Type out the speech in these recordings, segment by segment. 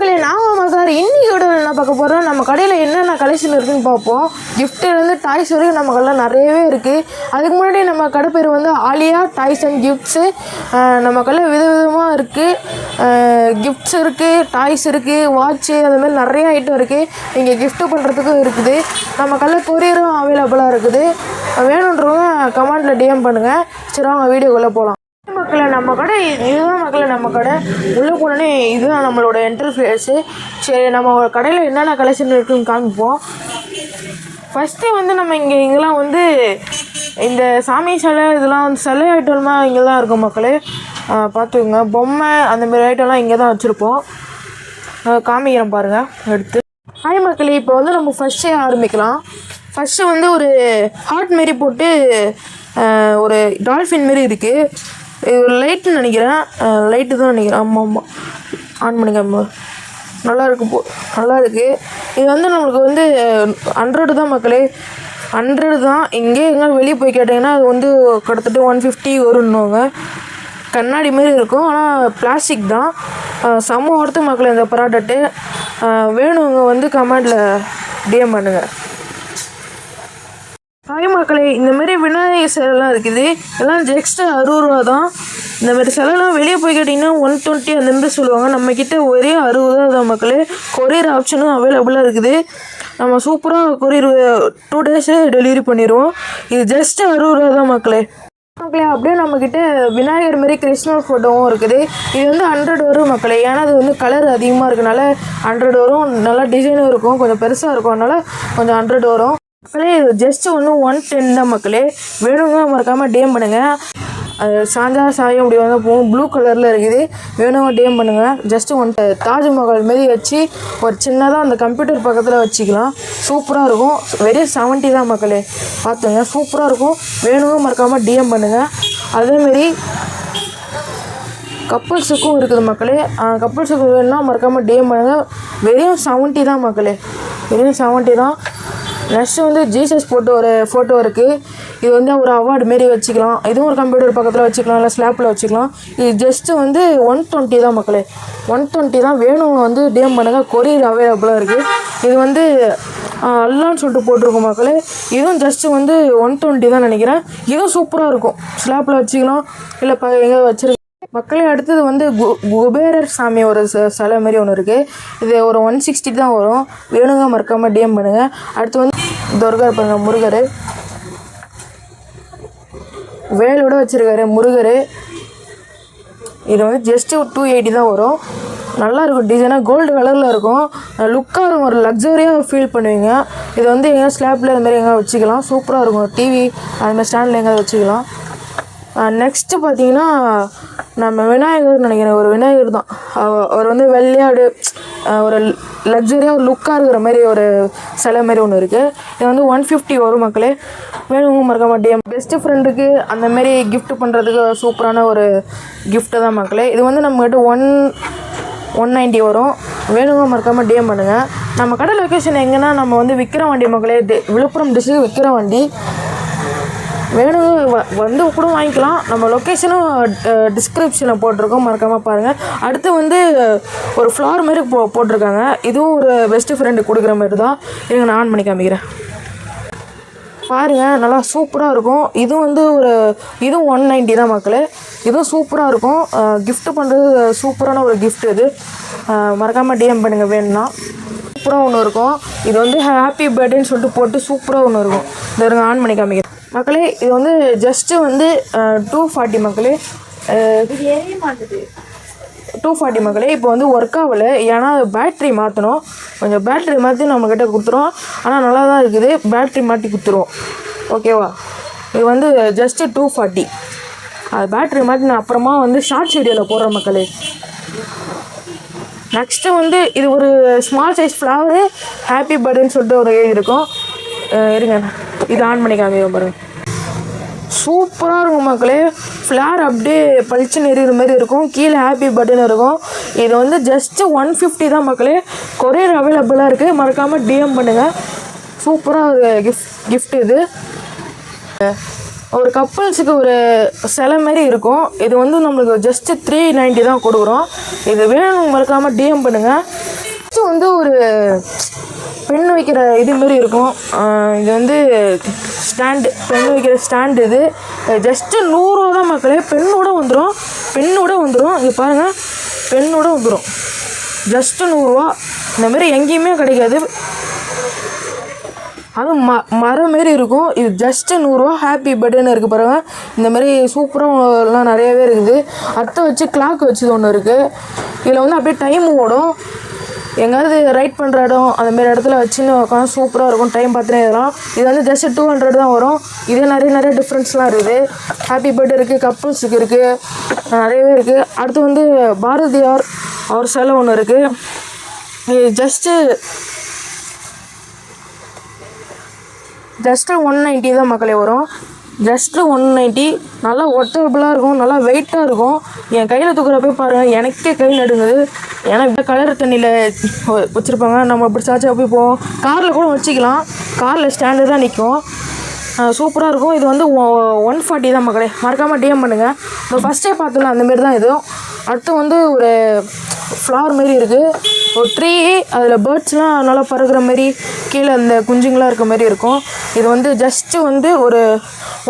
மக்களே நான் சார் இன்னைக்கு என்ன பார்க்க போகிறோம், நம்ம கடையில் என்னென்ன கலெக்ஷன் இருக்குதுன்னு பார்ப்போம். கிஃப்ட்லேருந்து டாய்ஸ் வரைக்கும் நம்ம கடையில் நிறையவே இருக்குது. அதுக்கு முன்னாடி நம்ம கடை பேர் வந்து ஆலியா டாய்ஸ் அண்ட் கிஃப்ட்ஸு. நம்ம கடையில் விதவிதமாக இருக்குது. கிஃப்ட்ஸ் இருக்குது, டாய்ஸ் இருக்குது, வாட்ச்சு, அதுமாதிரி நிறைய ஐட்டம் இருக்குது. இங்கே கிஃப்ட்டு பண்ணுறதுக்கும் இருக்குது. நம்ம கடையில் கொரியரும் அவைலபிளாக இருக்குது. வேணுன்றவங்க கமெண்ட்டில் டிஎம் பண்ணுங்கள். சரி வாங்க வீடியோக்குள்ளே போகலாம். மக்களை நம்ம கடை இதுதான் மக்களை நம்ம கடை உள்ளே போனோடனே இதுதான் நம்மளோட இன்டர்ஃபேஸு. சரி நம்ம கடையில் என்னென்ன கலெக்ஷன் இருக்குதுன்னு காமிப்போம். ஃபஸ்ட்டு வந்து நம்ம இங்கெல்லாம் வந்து இந்த சாமி சிலை இதெல்லாம் வந்து சிலை ஐட்டம்லாம் இங்கே தான் இருக்கும் மக்களே. பார்த்துக்கோங்க, பொம்மை அந்தமாரி ஐட்டம்லாம் இங்கே தான் வச்சுருப்போம். காமிக்கிறேன் பாருங்கள் எடுத்து. ஹாய் மக்களே, இப்போ வந்து நம்ம ஃபஸ்ட்டே ஆரம்பிக்கலாம். ஃபஸ்ட்டு வந்து ஒரு ஹார்ட் மாரி போட்டு ஒரு டால்ஃபின் மாரி இருக்குது. இது ஒரு லைட்டுன்னு நினைக்கிறேன், லைட்டு தான் நினைக்கிறேன். ஆமாம் ஆமாம், ஆன் பண்ணிக்காம நல்லா இருக்குது. இது வந்து நம்மளுக்கு வந்து 100 தான் மக்களே, 100 தான். இங்கே எங்கே வெளியே போய் கேட்டிங்கன்னா அது வந்து கிட்டத்தட்ட 150 வரும்னுவாங்க. கண்ணாடி மாரி இருக்கும், ஆனால் பிளாஸ்டிக் தான். செம்ம ஒருத்த மக்களே இந்த ப்ராடக்ட்டு. வேணுங்க வந்து கமெண்டில் டிஎம் பண்ணுங்கள். ஹாய் மக்களே, இந்தமாரி விநாயகர் சிலைலாம் இருக்குது. எல்லாம் ஜஸ்ட்டு 60 ரூபா தான். இந்தமாரி சிலைலாம் வெளியே போய் கேட்டிங்கன்னா 120 அந்தமாரி சொல்லுவாங்க. நம்மக்கிட்ட ஒரே 60 தான் மக்களே. கொரியர் ஆப்ஷனும் அவைலபிளாக இருக்குது. நம்ம சூப்பராக கொரியர் 2 டேஸே டெலிவரி பண்ணிடுவோம். இது ஜஸ்ட்டு 60 ரூபா தான் மக்களே. அப்படியே நம்மக்கிட்ட விநாயகர் மாரி கிருஷ்ணர் ஃபோட்டோவும் இருக்குது. இது வந்து 100 வரும் மக்களே. ஏன்னா அது வந்து கலர் அதிகமாக இருக்கனால 100 வரும். நல்லா டிசைனும் இருக்கும், கொஞ்சம் பெருசாக இருக்கும், அதனால் கொஞ்சம் 100 வரும் மக்களே. இது ஜஸ்ட்டு வந்து 110 தான் மக்களே. வேணுங்க மறக்காமல் டிஎம் பண்ணுங்கள். அது சாயம் அப்படி வந்து போகும், ப்ளூ கலரில் இருக்குது. வேணுங்க டிஎம் பண்ணுங்கள். ஜஸ்ட்டு தாஜ்மஹால் மாரி வச்சு ஒரு சின்னதாக அந்த கம்ப்யூட்டர் பக்கத்தில் வச்சுக்கலாம். சூப்பராக இருக்கும். வெறும் 70 தான் மக்களே. பார்த்துங்க, சூப்பராக இருக்கும். வேணுங்க மறக்காமல் டிஎம் பண்ணுங்கள். அதேமாரி கப்புள்ஸுக்கும் இருக்குது மக்களே. கப்புள்ஸுக்கு வேணும்னா மறக்காமல் டிஎம் பண்ணுங்கள். வெறும் 70 தான் மக்களே, வெறும் 70 தான். நெக்ஸ்ட்டு வந்து ஜீசஸ் போட்டு ஒரு ஃபோட்டோ இருக்குது. இது வந்து ஒரு அவார்டு மாரி வச்சுக்கலாம். இதுவும் ஒரு கம்ப்யூட்டர் பக்கத்தில் வச்சுக்கலாம், இல்லை ஸ்லாப்பில் வச்சுக்கலாம். இது ஜஸ்ட்டு வந்து 120 தான் மக்களே, 120 தான். வேணும் வந்து டிஎம் பண்ணுங்கள். கொரியர் அவைலபிளாக இருக்குது. இது வந்து அல்லான்னு சொல்லிட்டு போட்டிருக்கோம் மக்களே. இதுவும் ஜஸ்ட்டு வந்து 120 தான் நினைக்கிறேன். இதுவும் சூப்பராக இருக்கும். ஸ்லாப்பில் வச்சுக்கலாம், இல்லை எங்கே வச்சுருக்கோம் மக்களே. அடுத்தது வந்து குபேரர் சாமி ஒரு சிலை மாரி ஒன்று இருக்குது. இது ஒரு 160 தான் வரும். வேணுங்க மறக்காமல் டிஎம் பண்ணுங்கள். அடுத்து வந்து துர்கா பாருங்க, முருகர் வேலோட வச்சுருக்காரு முருகர். இது வந்து ஜஸ்ட்டு 280 தான் வரும். நல்லாயிருக்கும், டிசைனாக கோல்டு கலரில் இருக்கும். லுக்காக இருக்கும், ஒரு லக்ஸரியாக ஃபீல் பண்ணுவீங்க. இது வந்து எங்கே ஸ்லாப்பில் அதுமாரி எங்கே வச்சுக்கலாம். சூப்பராக இருக்கும். டிவி அதுமாதிரி ஸ்டாண்டில் எங்கே வச்சுக்கலாம். நெக்ஸ்ட்டு பார்த்தீங்கன்னா நம்ம விநாயகர் நினைக்கிறேன், ஒரு விநாயகர் தான். அவர் வந்து வெள்ளையாடு ஒரு லக்ஸரியாக ஒரு லுக்காக இருக்கிற மாதிரி ஒரு சிலை மாதிரி ஒன்று இருக்குது. இது வந்து 150 வரும் மக்களே. வேணுங்க மறக்க மாட்டேன். பெஸ்ட்டு ஃப்ரெண்டுக்கு அந்தமாரி கிஃப்ட் பண்ணுறதுக்கு சூப்பரான ஒரு கிஃப்ட்டு தான் மக்களே. இது வந்து நம்மக்கிட்ட 190 வரும். வேணுங்க மறக்காமல் டிஎம் பண்ணுங்கள். நம்ம கடை லொக்கேஷன் எங்கன்னா நம்ம வந்து விற்கிற மக்களே, விழுப்புரம் டிஸ்ட்ரிக்ட் விற்கிற வேணுங்க வந்து கூட வாங்கிக்கலாம். நம்ம லொக்கேஷனும் டிஸ்கிரிப்ஷனில் போட்டிருக்கோம், மறக்காமல் பாருங்கள். அடுத்து வந்து ஒரு ஃப்ளார் மாதிரி போட்டிருக்காங்க. இதுவும் ஒரு பெஸ்ட்டு ஃப்ரெண்டு கொடுக்குற மாதிரி தான். இருங்க நான் ஆன் பண்ணி காமிக்கிறேன் பாருங்கள். நல்லா சூப்பராக இருக்கும். இதுவும் வந்து இதுவும் 190 தான் மக்களே. இதுவும் சூப்பராக இருக்கும். கிஃப்ட்டு பண்ணுறது சூப்பரான ஒரு கிஃப்ட். இது மறக்காமல் டிஎம் பண்ணுங்கள் வேணும்னா. சூப்பராக ஒன்று இருக்கும். இது வந்து ஹாப்பி பர்த்டேன்னு சொல்லிட்டு போட்டு சூப்பராக ஒன்று இருக்கும். இந்த இருங்க ஆன் பண்ணி காமிக்கிறேன் மக்களே. இது வந்து ஜஸ்ட்டு வந்து 240 மக்களே. 240 மக்களே. இப்போ வந்து ஒர்க் ஆகலை, ஏன்னா பேட்ரி மாற்றணும். கொஞ்சம் பேட்ரி மாற்றி நம்மக்கிட்ட கொடுத்துருவோம். ஆனால் நல்லா தான் இருக்குது. பேட்ரி மாற்றி கொடுத்துருவோம், ஓகேவா. இது வந்து ஜஸ்ட்டு 240. அது பேட்ரி மாற்றி நான் அப்புறமா வந்து ஷார்ட்ஸ் வீடியோவில் போடுற மக்களே. நெக்ஸ்ட்டு வந்து இது ஒரு ஸ்மால் சைஸ் ஃப்ளவரு ஹாப்பி பர்த்டேன்னு சொல்லிட்டு ஒரு இருக்கும். இருங்க இது ஆன் பண்ணி காமிக்க பாருங்கள். சூப்பராக இருக்கும் மக்களே. ஃப்ளார் அப்படியே பளிச்சுன்னு எரியுற மாதிரி இருக்கும். கீழே ஹாப்பி பர்த்டேன்னு இருக்கும். இது வந்து ஜஸ்ட்டு 150 தான் மக்களே. கொரியர் அவைலபிளாக இருக்குது. மறக்காமல் டிஎம் பண்ணுங்கள். சூப்பராக ஒரு கிஃப்ட் இது. ஒரு கப்புள்ஸுக்கு ஒரு சிலை மாதிரி இருக்கும். இது வந்து நம்மளுக்கு ஜஸ்ட்டு 390 தான் கொடுக்குறோம். இது வேணும் மறக்காமல் டிஎம் பண்ணுங்கள். வந்து ஒரு பெண் வைக்கிற இது மாரி இருக்கும். இது வந்து ஸ்டாண்டு, பெண் வைக்கிற ஸ்டாண்டு. இது ஜஸ்ட்டு 100 ரூபா தான் மக்களே. பெண்ணோட வந்துடும். இங்கே பாருங்கள், பெண்ணோட வந்துடும். ஜஸ்ட்டு 100 ரூபா. இந்தமாரி எங்கேயுமே கிடைக்காது. அதுவும் மரம் மாரி இருக்கும். இது ஜஸ்ட்டு 100 ரூபா. ஹாப்பி பர்த்டேன்னு இருக்குது பாருங்கள். இந்தமாரி சூப்பராகலாம் நிறையவே இருக்குது. அத்தை வச்சு கிளாக் வச்சது ஒன்று இருக்குது. இதில் வந்து அப்படியே டைம் ஓடும். எங்கேயாவது ரைட் பண்ணுற இடம் அந்தமாரி இடத்துல வச்சுன்னு உட்காந்து சூப்பராக இருக்கும். டைம் பார்த்துனே இதெல்லாம். இது வந்து ஜஸ்ட்டு 200 தான் வரும். இதே நிறைய டிஃப்ரென்ஸ்லாம் இருக்குது. ஹாப்பி பர்த்டே இருக்குது, கப்புள்ஸுக்கு இருக்குது, நிறையவே இருக்குது. அடுத்து வந்து பாரதியார் அவர் சிலை ஒன்று இருக்குது. இது ஜஸ்ட்டு 190 தான் மக்களே வரும். ஜஸ்ட்டு 190. நல்லா ஒட்டபுளாக இருக்கும், நல்லா வெயிட்டாக இருக்கும். என் கையில் தூக்குறப்ப பாருங்கள், எனக்கே கை நடுங்குது. ஏன்னா இப்போ கலர் தண்ணியில் வச்சுருப்பாங்க. நம்ம அப்படி சாச்சா போய் போவோம். காரில் கூட வச்சுக்கலாம். காரில் ஸ்டாண்டு தான் நிற்கும். சூப்பராக இருக்கும். இது வந்து 140 தான் மக்களே. மறக்காமல் டிஎம் பண்ணுங்கள். இப்போ ஃபஸ்ட்டே பார்த்தோம்ல அந்தமாரி தான் இதுவும். அடுத்து வந்து ஒரு ஃப்ளவர் மாரி இருக்குது. ஒரு ட்ரீ, அதில் பேர்ட்ஸ்லாம் நல்லா பறக்கிற மாரி, கீழே அந்த குஞ்சுங்களாம் இருக்க மாரி இருக்கும். இது வந்து ஜஸ்ட்டு வந்து ஒரு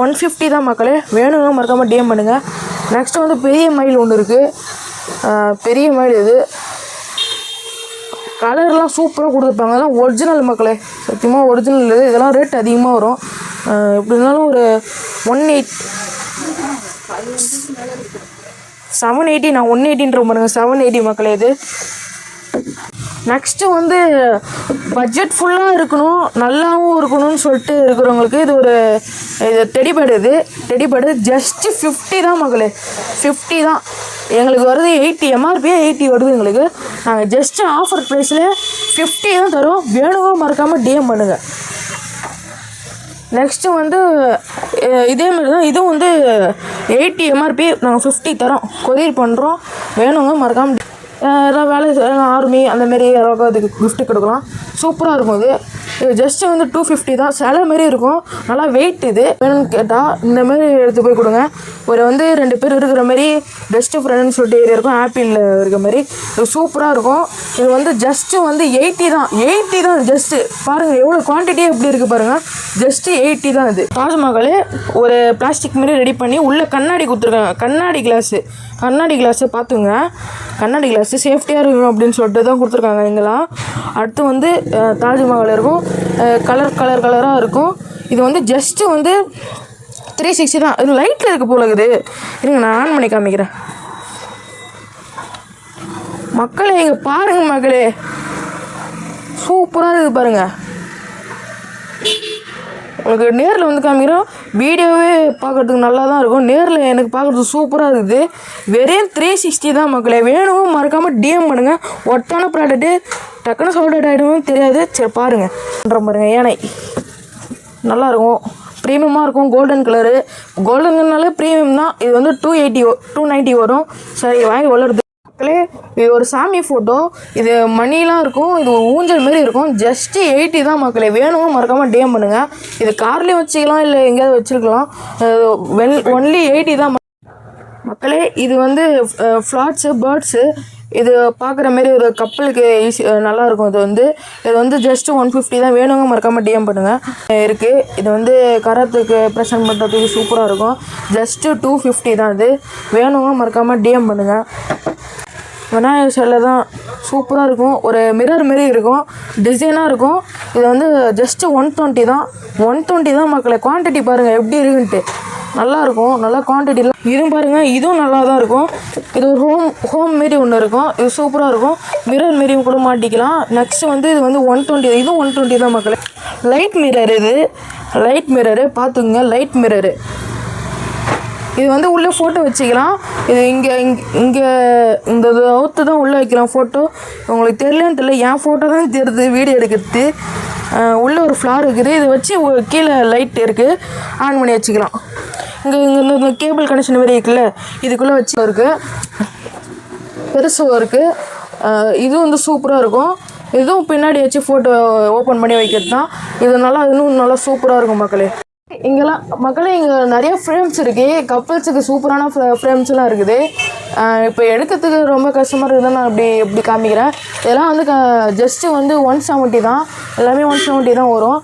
150 தான் மக்களே. வேணுங்க மறக்காமல் டிஎம் பண்ணுங்கள். நெக்ஸ்ட்டு வந்து பெரிய மயில் ஒன்று இருக்குது. பெரிய மயில் இது. கலர்லாம் சூப்பராக கொடுத்துருப்பாங்க. அதெல்லாம் ஒரிஜினல் மக்களே, சத்தியமாக ஒரிஜினல் இது. இதெல்லாம் ரேட் அதிகமாக வரும். எப்படி இருந்தாலும் ஒரு 780. நான் 180 பாருங்க. 780 மக்களே இது. நெக்ஸ்ட்டு வந்து பட்ஜெட் ஃபுல்லாக இருக்கணும், நல்லாவும் இருக்கணும்னு சொல்லிட்டு இருக்கிறவங்களுக்கு இது டெடிபேர்டு. இது டெடிபேர்டு ஜஸ்ட்டு 50 தான் மக்களே. 50 தான். எங்களுக்கு வருது 80. எம்ஆர்பியே 80 வருது எங்களுக்கு. நாங்கள் ஜஸ்ட்டு ஆஃபர் ப்ரைஸில் 50 தான் தரோம். வேணுங்க மறக்காமல் டிஎம் பண்ணுங்கள். நெக்ஸ்ட்டு வந்து இதேமாரி தான். இதுவும் வந்து 80 எம்ஆர்பி. நாங்கள் 50 தரோம். கொரியர் பண்ணுறோம். வேணுங்க மறக்காமல். ஏதாவது வேலை ஆர்மி அந்தமாரி யாராவது அதுக்கு கிஃப்ட்டு கொடுக்கலாம். சூப்பராக இருக்கும். இது ஜஸ்ட்டு வந்து 250 தான். சிலை மாரி இருக்கும். நல்லா வெயிட். இது வேணும்னு கேட்டால் இந்தமாரி எடுத்து போய் கொடுங்க. ஒரு வந்து 2 பேர் இருக்கிற மாரி, பெஸ்ட்டு ஃப்ரெண்டுன்னு சொல்லிட்டு ஏரியா இருக்கும். ஆப்பிளில் இருக்க மாதிரி இது சூப்பராக இருக்கும். இது வந்து ஜஸ்ட்டு வந்து 80 தான். 80 தான் ஜஸ்ட்டு. பாருங்கள் எவ்வளோ குவான்டிட்டியே எப்படி இருக்குது பாருங்கள். ஜஸ்ட்டு 80 தான். இது தாஜ்மஹால் ஒரு பிளாஸ்டிக் மாரி ரெடி பண்ணி உள்ளே கண்ணாடி கொடுத்துருக்காங்க. கண்ணாடி கிளாஸு பார்த்துங்க. கண்ணாடி கிளாஸு சேஃப்டியாக இருக்கணும் அப்படின்னு சொல்லிட்டு தான் கொடுத்துருக்காங்க இங்கெல்லாம். அடுத்து வந்து தாஜ்மஹால் இருக்கும். கலராக இருக்கும். இது வந்து ஜஸ்ட்டு வந்து 360 தான். இது லைட்டில் இருக்க போல இருக்குது. இருங்க நான் ஆன் பண்ணி காமிக்கிறேன். மக்களே இங்கே பாருங்கள் மக்களே, சூப்பராக இருக்குது பாருங்கள். உங்களுக்கு நேரில் வந்து காமிக்கிறோம். வீடியோவே பார்க்குறதுக்கு நல்லா தான் இருக்கும். நேரில் எனக்கு பார்க்குறதுக்கு சூப்பராக இருக்குது. வெறும் 360 தான் மக்களே. வேணும் மறக்காமல் டிஎம் பண்ணுங்கள். ஒட்டான ப்ராடக்ட்டு டக்குன்னு சோல்ட் ஆகிடும்னு தெரியாது. சரி பாருங்கள் பாருங்கள். யானை நல்லாயிருக்கும், ப்ரீமியமாக இருக்கும். கோல்டன்னாலே ப்ரீமியம் தான். இது வந்து 290 வரும். சரி வாய் வளருது மக்களே. இது ஒரு சாமி ஃபோட்டோ. இது மணிலாம் இருக்கும். இது ஊஞ்சல் மாரி இருக்கும். ஜஸ்ட்டு 80 தான் மக்களே. வேணும் மறக்காமல் டிஎம் பண்ணுங்கள். இது கார்லேயும் வச்சுக்கலாம், இல்லை எங்கேயாவது வச்சுருக்கலாம். ஒன்லி 80 தான் மக்களே. இது வந்து ஃப்ளாட்ஸு, பேர்ட்ஸு. இது பார்க்குற மாரி ஒரு கப்பலுக்கு நல்லாயிருக்கும். இது வந்து ஜஸ்ட்டு 150 தான். வேணுங்க மறக்காமல் டிஎம் பண்ணுங்கள். இருக்குது. இது வந்து கரத்துக்கு ப்ரெசென்ட் பண்ணுறதுக்கு சூப்பராக இருக்கும். ஜஸ்ட்டு 250 தான். இது வேணுங்க மறக்காமல் டிஎம் பண்ணுங்கள். விநாயகர் சிலை தான். சூப்பராக இருக்கும். ஒரு மிரர் மாரி இருக்கும், டிசைனாக இருக்கும். இது வந்து ஜஸ்ட்டு 120 தான். 120 தான் மக்களே. குவான்டிட்டி பாருங்கள் எப்படி இருக்குன்ட்டு. நல்லாயிருக்கும். நல்லா குவான்டிட்டியில் இதுவும் பாருங்கள். இதுவும் நல்லா தான் இருக்கும். இது ஒரு ஹோம் மாரி ஒன்று இருக்கும். இது சூப்பராக இருக்கும். மிரர் மாரியும் கூட மாட்டிக்கலாம். நெக்ஸ்ட்டு வந்து இது வந்து 120. இதுவும் 120 தான் மக்களே. Light mirror. இது லைட் மிரரு பார்த்துக்குங்க. Light mirror. இது வந்து உள்ளே ஃபோட்டோ வச்சுக்கலாம். இது இங்கே இந்த அவுத்து தான் உள்ளே வைக்கலாம் ஃபோட்டோ. உங்களுக்கு தெரியல என் ஃபோட்டோ தான் தெரியுது வீடியோ எடுக்கிறது. உள்ளே ஒரு ஃப்ளார் இருக்குது. இதை வச்சு கீழே லைட் இருக்குது, ஆன் பண்ணி வச்சுக்கலாம். இங்கே இந்த கேபிள் கனெக்ஷன் மாதிரி இருக்குல்ல, இதுக்குள்ளே வச்சு இருக்குது. பெருசும் இருக்குது. இதுவும் வந்து சூப்பராக இருக்கும். இதுவும் பின்னாடி வச்சு ஃபோட்டோ ஓப்பன் பண்ணி வைக்கிறது தான். இது இன்னும் நல்லா சூப்பராக இருக்கும் மக்களே. இங்கெல்லாம் மக்களே இங்கே நிறைய ஃப்ரேம்ஸ் இருக்குது. கப்புள்ஸுக்கு சூப்பரான ஃப்ரேம்ஸ்லாம் இருக்குது. இப்போ எடுக்கிறதுக்கு ரொம்ப கஷ்டமாக இருக்குது. நான் எப்படி காமிக்கிறேன். இதெல்லாம் வந்து ஜஸ்ட்டு வந்து 170 தான். எல்லாமே 170 தான் வரும்.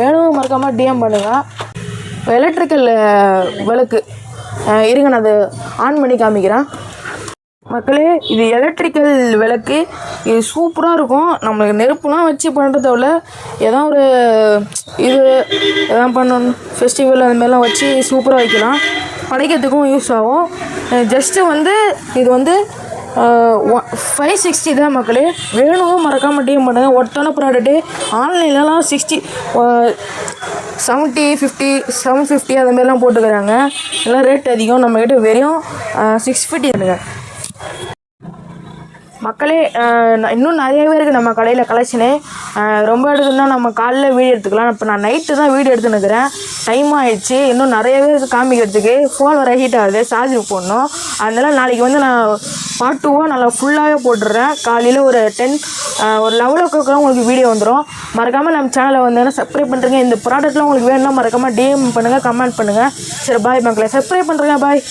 வேணும் மறக்காமல் டிஎம் பண்ணுங்கள். எலக்ட்ரிக்கல் விளக்கு இருங்க, நான் அதை ஆன் பண்ணி காமிக்கிறேன். மக்களே, இது எலக்ட்ரிக்கல் விளக்கு. இது சூப்பராக இருக்கும். நம்மளுக்கு நெருப்புலாம் வச்சு பண்ணுறத விட எதாவது ஒரு இது எதாவது பண்ணணும், ஃபெஸ்டிவல் அது மாதிரிலாம் வச்சு சூப்பராக வைக்கலாம். படைக்கிறதுக்கும் யூஸ் ஆகும். ஜஸ்ட்டு வந்து இது வந்து 560 தான் மக்களே. வேணும் மறக்காமல் டிஎம் பண்ணுங்கள். ஒருத்தான ப்ராடக்ட்டு ஆன்லைன்லலாம் 70, 50, 750 அது மாதிரிலாம் போட்டுக்கிறாங்க. எல்லாம் ரேட் அதிகம். நம்மக்கிட்ட வெறும் 650 இருக்குங்க மக்களே. இன்னும் நிறையவே இருக்குது நம்ம கடையில் கலெக்ஷனு. ரொம்ப எடுக்கணும்னா நம்ம காலைல வீடியோ எடுத்துக்கலாம். இப்போ நான் நைட்டு தான் வீடியோ எடுத்துன்னுக்கிறேன். டைம் ஆகிடுச்சு. இன்னும் நிறையவே இருக்குது காமிக்கிறதுக்கு. ஃபோன் வர ஹீட் ஆகுது, சார்ஜர் போடணும். அதனால் நாளைக்கு வந்து நான் பார்ட் 2 நல்லா ஃபுல்லாகவே போட்டுடுறேன். காலையில் ஒரு 11 o'clock உங்களுக்கு வீடியோ வந்துடும். மறக்காமல் நம்ம சேனலை வந்து சப்ஸ்கிரைப் பண்ணுறேங்க. இந்த ப்ராடக்ட்லாம் உங்களுக்கு வேணும்னா மறக்காமல் டிஎம் பண்ணுங்கள், கமெண்ட் பண்ணுங்கள். சரி பாய் மக்களே, சப்ஸ்கிரைப் பண்ணுறேங்க, பாய்.